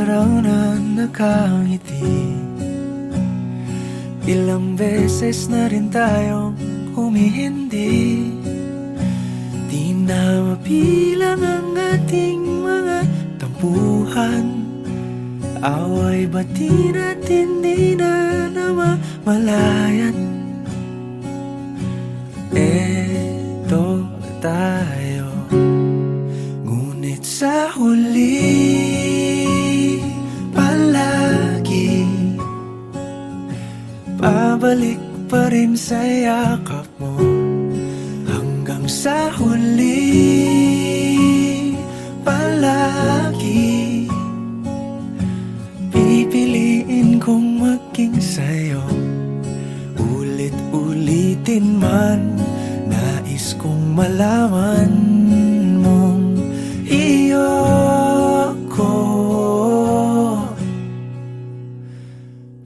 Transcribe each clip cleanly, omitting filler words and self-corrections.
araw na nakangiti. Ilang beses na rin tayong humihindi. Di na mapilang ang ating mga tampuhan. Away bati natin di na namamalayan. Eto tayo, ngunit sa huli palagi pabalik pa rin sa yakap mo. Hanggang sa huli palagi pipiliin kong maging sa'yo. Ulit-ulitin man, nais kong malaman mong iyo ko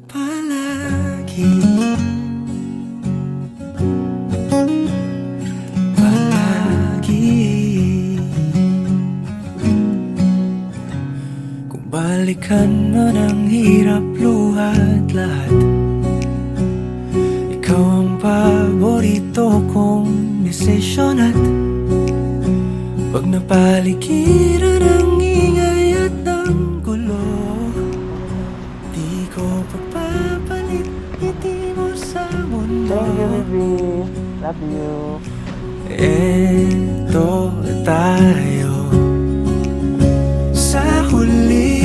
palagi. Kung balikan man ang hirap, luhat lahat, ikaw ang paborito kong desisyon. At pag napaligiran ang ingay at ng gulo, di ko pagpapalit ngiti mo sa mundo. Thank you, baby. Love you. Eto tayo, sa huli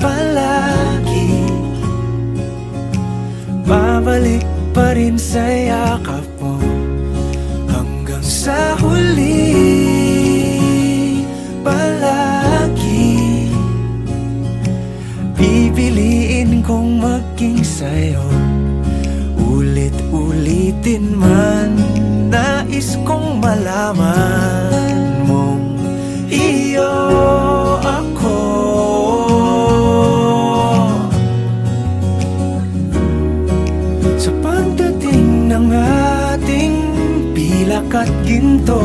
palagi babalik pa rin sa yakap mo. Hanggang sa huli palagi pipiliin kong maging sa'yo. Ulit-ulitin man, nais kong malaman mong iyo ako. Sa pagdating ng ating pilak at ginto,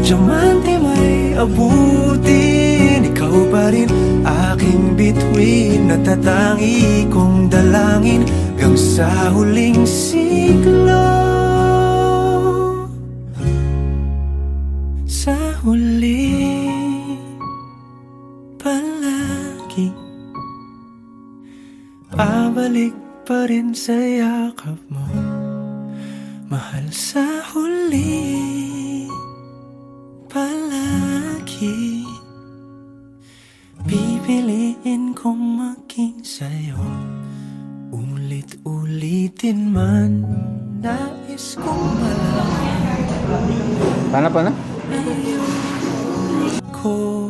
diamante may abutin, ikaw pa rin aking bituin. Natatangi kong dalangin hanggang sa huling siglo. Sa huli palagi pabalik pa rin sa yakap mo, mahal. Sa huli palagi pipiliin kong maging sa'yo. Ulit-ulitin man, nais kong malaman Paano? ko